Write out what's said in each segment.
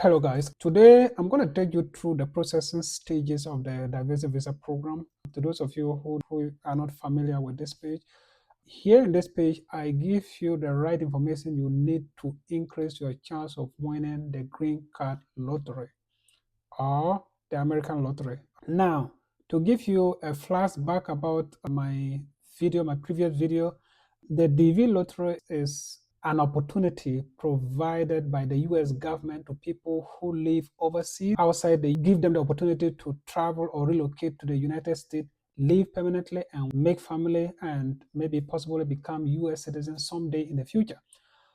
Hello guys, today I'm going to take you through the processing stages of the diversity visa program. To those of you who are not familiar with this page, here in this page I give you the right information you need to increase your chance of winning the green card lottery or the American lottery. Now, to give you a flashback about my previous video, the DV lottery is an opportunity provided by the US government to people who live overseas. Outside, they give them the opportunity to travel or relocate to the United States, live permanently and make family, and maybe possibly become US citizens someday in the future.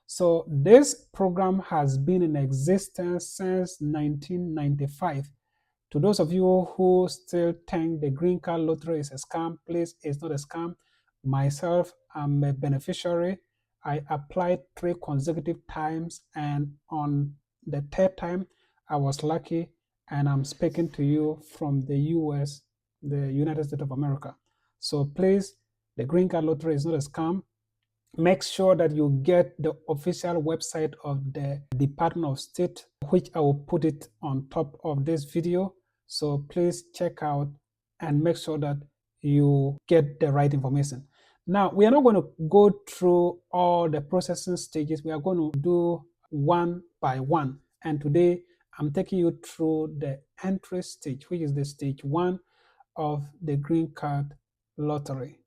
So this program has been in existence since 1995. To those of you who still think the green card lottery is a scam, please, it's not a scam. Myself, I'm a beneficiary. I applied 3 consecutive times, and on the 3rd time, I was lucky, and I'm speaking to you from the US, the United States of America. So please, the green card lottery is not a scam. Make sure that you get the official website of the Department of State, which I will put it on top of this video. So please check out and make sure that you get the right information. Now, we are not going to go through all the processing stages. We are going to do one by one. And today, I'm taking you through the entry stage, which is the stage 1 of the green card lottery.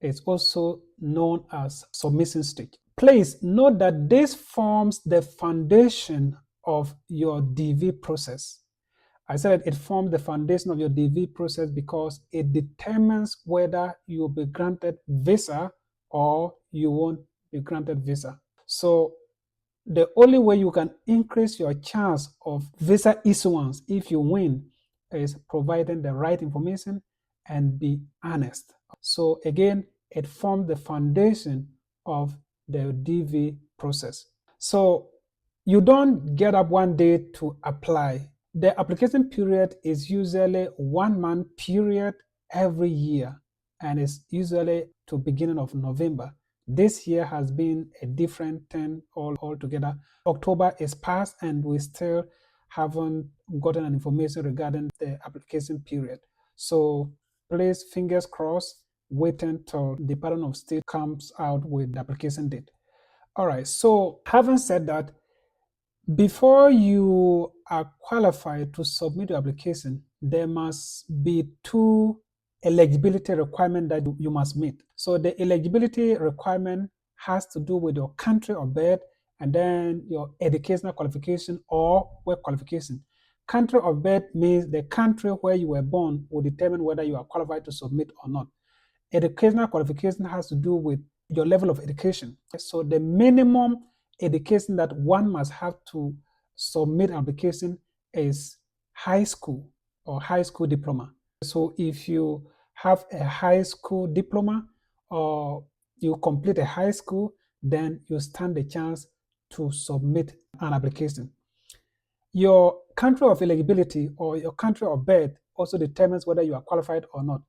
It's also known as submission stage. Please note that this forms the foundation of your DV process. I said it forms the foundation of your DV process because it determines whether you'll be granted visa or you won't be granted visa. So the only way you can increase your chance of visa issuance if you win is providing the right information and be honest. So again, it forms the foundation of the DV process. So you don't get up one day to apply. The application period is usually 1 month period every year, and it's usually to beginning of November. This year has been a different thing altogether. October is past and we still haven't gotten an information regarding the application period. So please, fingers crossed, wait until the Department of State comes out with the application date. All right, so having said that, before you are qualified to submit your application, there must be 2 eligibility requirements that you must meet. So the eligibility requirement has to do with your country of birth and then your educational qualification or work qualification. Country of birth means the country where you were born will determine whether you are qualified to submit or not. Educational qualification has to do with your level of education. So the minimum education that one must have to submit an application is high school or high school diploma. So if you have a high school diploma or you complete a high school, then you stand a chance to submit an application. Your country of eligibility or your country of birth also determines whether you are qualified or not.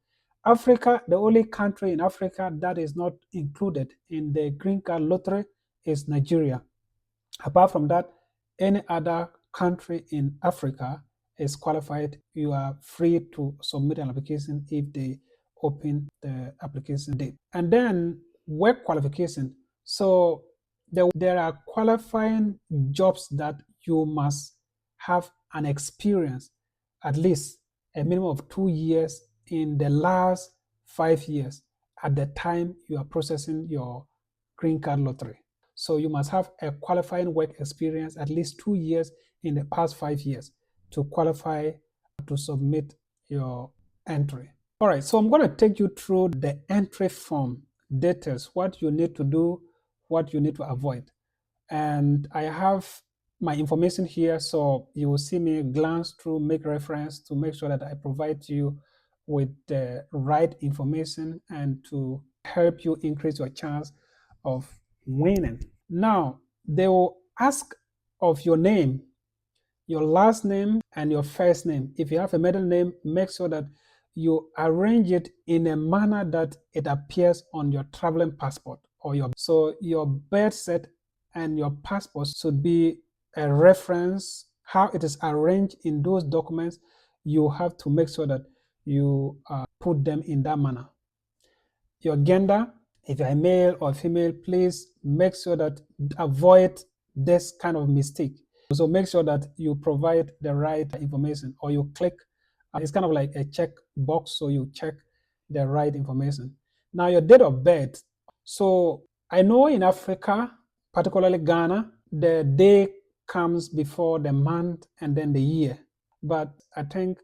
Africa, the only country in Africa that is not included in the green card lottery is Nigeria. Apart from that, any other country in Africa is qualified. You are free to submit an application if they open the application date. And then work qualification. So there are qualifying jobs that you must have an experience, at least a minimum of 2 years in the last 5 years at the time you are processing your green card lottery. So you must have a qualifying work experience at least 2 years in the past 5 years to qualify to submit your entry. All right, so I'm going to take you through the entry form details, what you need to do, what you need to avoid. And I have my information here, so you will see me glance through, make reference to make sure that I provide you with the right information and to help you increase your chance of winning. Now, they will ask of your name, your last name and your first name. If you have a middle name, make sure that you arrange it in a manner that it appears on your traveling passport or so your birth cert and your passport should be a reference how it is arranged in those documents, you have to make sure that you put them in that manner. Your gender, if you're a male or female, please make sure that avoid this kind of mistake. So make sure that you provide the right information, or you click, it's kind of like a check box, so you check the right information. Now your date of birth. So I know in Africa, particularly Ghana, the day comes before the month and then the year. But I think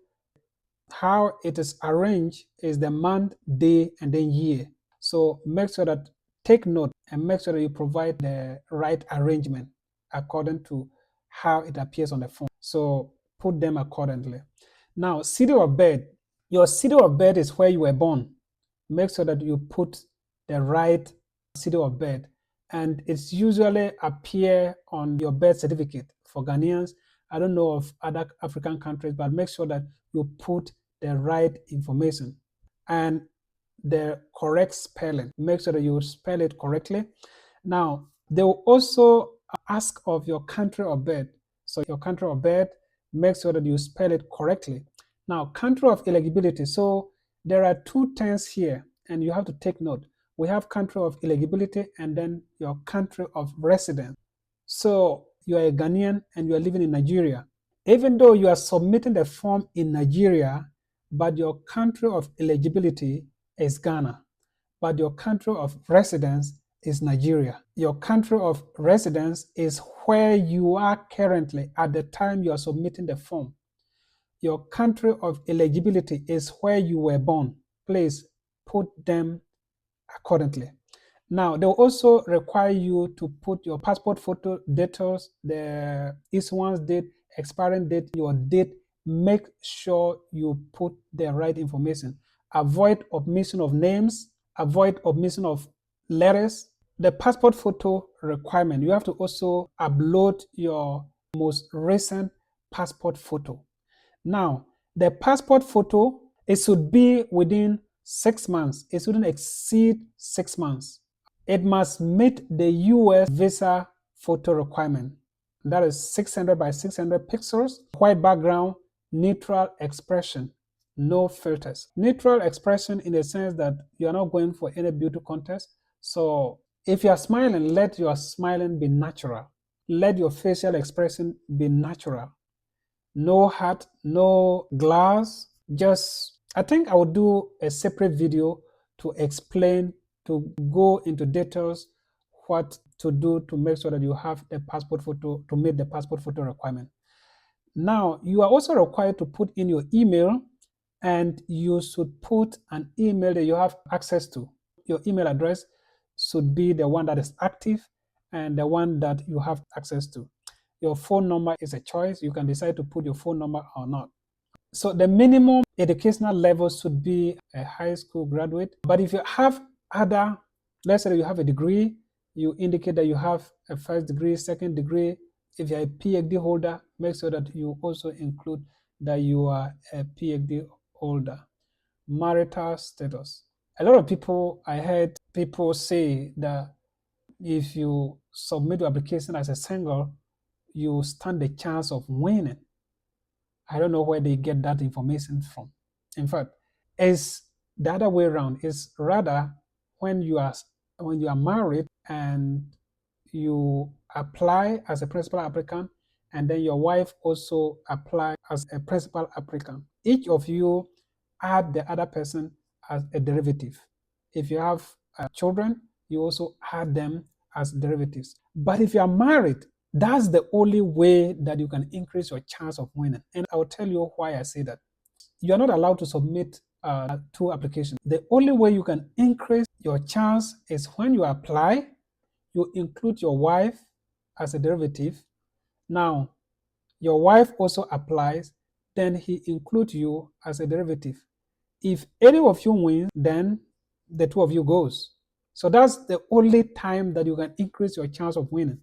how it is arranged is the month, day, and then year. So make sure that, take note and make sure that you provide the right arrangement according to how it appears on the form. So put them accordingly. Now, city of birth. Your city of birth is where you were born. Make sure that you put the right city of birth, and it's usually appear on your birth certificate for Ghanaians. I don't know of other African countries, but make sure that you put the right information and the correct spelling. Make sure that you spell it correctly. Now, they will also ask of your country of birth. So your country of birth, make sure that you spell it correctly. Now, country of eligibility. So there are two terms here, and you have to take note. We have country of eligibility and then your country of residence. So you are a Ghanaian and you are living in Nigeria. Even though you are submitting the form in Nigeria, but your country of eligibility is Ghana, but your country of residence is Nigeria. Your country of residence is where you are currently at the time you are submitting the form. Your country of eligibility is where you were born. Please put them accordingly. Now, they will also require you to put your passport photo details, the issuance date, expiring date, your date. Make sure you put the right information. Avoid omission of names, avoid omission of letters. The passport photo requirement, you have to also upload your most recent passport photo. Now, the passport photo, it should be within 6 months. It shouldn't exceed 6 months. It must meet the US visa photo requirement. That is 600 by 600 pixels, white background, neutral expression, no filters. Neutral expression in the sense that you are not going for any beauty contest. So if you are smiling, let your smiling be natural. Let your facial expression be natural. No hat, no glass. Just, I think I will do a separate video to explain, to go into details what to do to make sure that you have the passport photo, to meet the passport photo requirement. Now, you are also required to put in your email, and you should put an email that you have access to. Your email address should be the one that is active and the one that you have access to. Your phone number is a choice. You can decide to put your phone number or not. So the minimum educational level should be a high school graduate. But if you have other, let's say you have a degree, you indicate that you have a first degree, second degree. If you're a PhD holder, make sure that you also include that you are a PhD holder. Marital status. A lot of people, I heard people say that if you submit your application as a single, you stand the chance of winning. I don't know where they get that information from. In fact, it's the other way around. It's rather when you are married and you apply as a principal applicant, and then your wife also apply as a principal applicant. Each of you add the other person as a derivative. If you have children, you also add them as derivatives. But if you are married, that's the only way that you can increase your chance of winning. And I will tell you why I say that. You are not allowed to submit two applications. The only way you can increase your chance is when you apply, you include your wife as a derivative. Now, your wife also applies, then he includes you as a derivative. If any of you wins, then the two of you goes. So that's the only time that you can increase your chance of winning.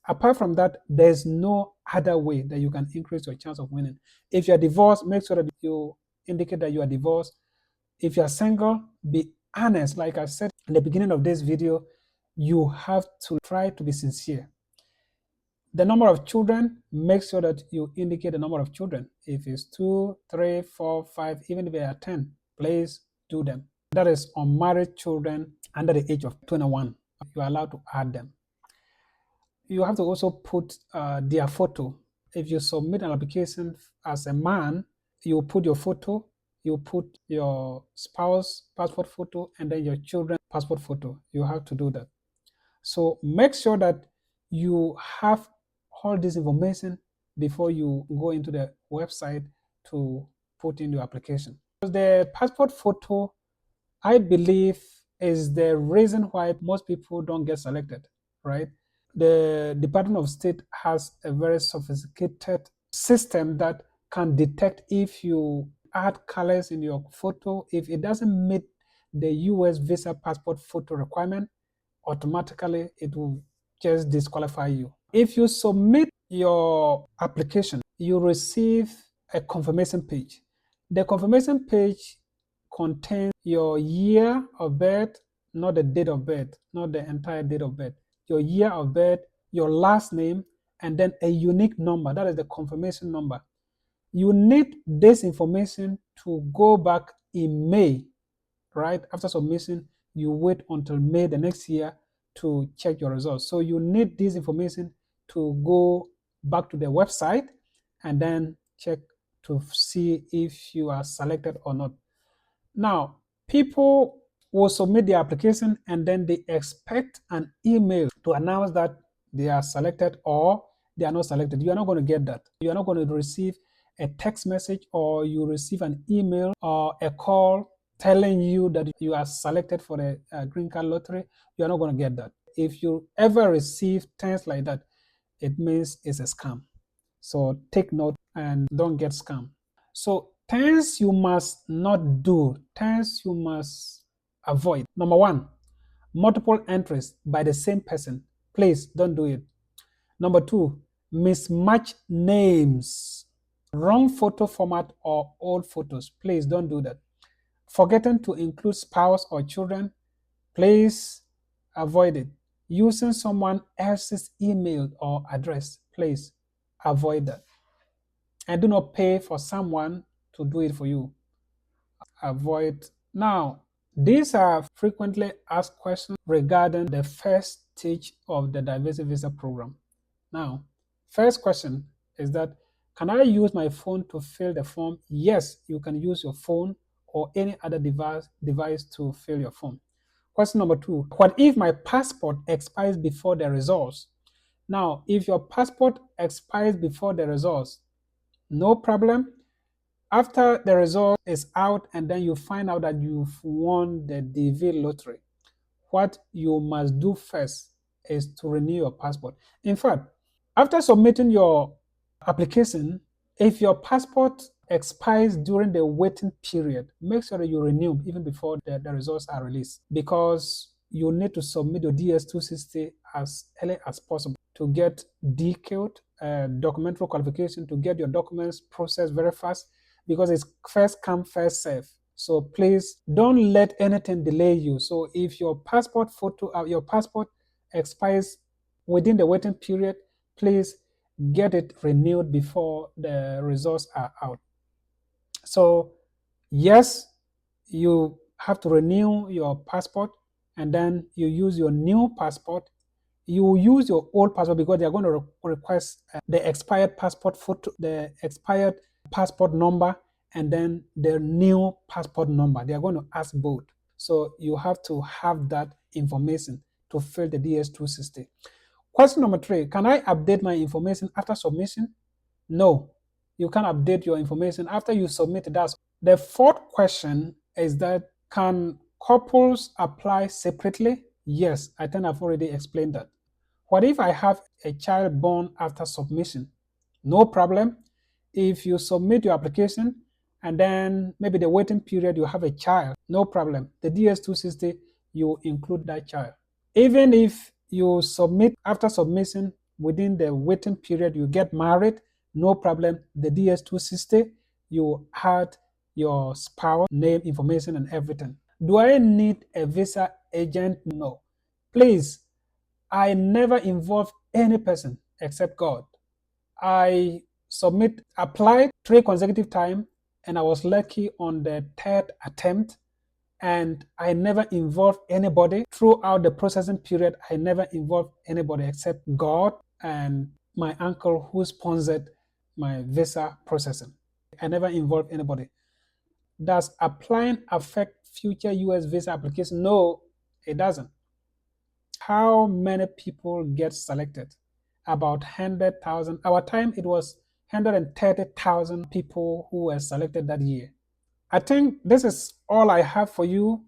Apart from that, there's no other way that you can increase your chance of winning. If you're divorced, make sure that you indicate that you are divorced. If you're single, be honest. Like I said in the beginning of this video, you have to try to be sincere. The number of children, make sure that you indicate the number of children. If it's 2, 3, 4, 5, even if they are 10, please do them. That is unmarried children under the age of 21. You are allowed to add them. You have to also put their photo. If you submit an application as a man, you put your photo, you put your spouse passport photo, and then your children passport photo. You have to do that. So make sure that you have all this information before you go into the website to put in your application. The passport photo, I believe, is the reason why most people don't get selected, right? The Department of State has a very sophisticated system that can detect if you add colors in your photo. If it doesn't meet the US visa passport photo requirement, automatically it will just disqualify you. If you submit your application, you receive a confirmation page. The confirmation page contains your year of birth, not the date of birth, not the entire date of birth, your year of birth, your last name, and then a unique number. That is the confirmation number. You need this information to go back in May, right? After submission, you wait until May the next year to check your results. So you need this information to go back to the website and then check to see if you are selected or not. Now, people will submit the application and then they expect an email to announce that they are selected or they are not selected. You are not going to get that. You are not going to receive a text message or you receive an email or a call telling you that you are selected for the green card lottery. You are not going to get that. If you ever receive things like that, it means it's a scam. So take note and don't get scammed. So things you must not do, things you must avoid. Number one, multiple entries by the same person. Please don't do it. Number two, mismatch names, wrong photo format or old photos. Please don't do that. Forgetting to include spouse or children. Please avoid it. Using someone else's email or address. Please avoid that. And do not pay for someone to do it for you. Avoid. Now, these are frequently asked questions regarding the first stage of the diversity visa program. Now, first question is that, can I use my phone to fill the form? Yes, you can use your phone or any other device to fill your form. Question number two, what if my passport expires before the results? Now, if your passport expires before the results, no problem. After the result is out and then you find out that you've won the DV lottery, what you must do first is to renew your passport. In fact, after submitting your application, if your passport expires during the waiting period, make sure that you renew even before the results are released, because you need to submit your DS-260 as early as possible to get DQ'd, documentary qualification, to get your documents processed very fast, because it's first come, first serve. So please don't let anything delay you. So if your passport photo, your passport expires within the waiting period, please get it renewed before the results are out. So yes, you have to renew your passport and then you use your new passport. You use your old passport because they're going to request the expired passport photo, the expired passport number, and then the new passport number. They are going to ask both. So you have to have that information to fill the DS-260. Question number three, can I update my information after submission? No, you can't update your information after you submit that. The fourth question is that, can couples apply separately? Yes, I think I've already explained that. What if I have a child born after submission? No problem. If you submit your application and then maybe the waiting period you have a child, no problem. The DS-260, you include that child. Even if you submit after submission within the waiting period, you get married, no problem. The DS-260, you had your spouse name information and everything. Do I need a visa agent? No. Please, I never involve any person except God. I applied 3 consecutive times, and I was lucky on the third attempt. And I never involved anybody throughout the processing period. I never involved anybody except God and my uncle who sponsored my visa processing. I never involved anybody. Does applying affect future US visa application? No, it doesn't. How many people get selected? About 100,000. Our time, it was 130,000 people who were selected that year. I think this is all I have for you.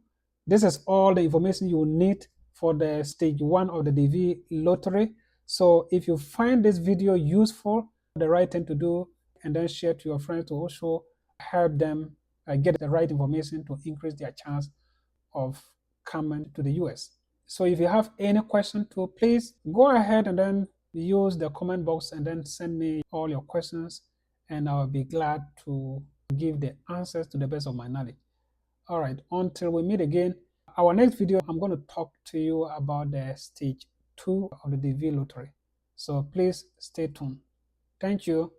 This is all the information you need for the stage 1 of the DV lottery. So if you find this video useful, the right thing to do, and then share to your friends to also help them get the right information to increase their chance of coming to the US. So if you have any question to, please go ahead and then use the comment box and then send me all your questions, and I'll be glad to give the answers to the best of my knowledge. All right, until we meet again, our next video, I'm going to talk to you about the stage 2 of the DV lottery. So please stay tuned. Thank you.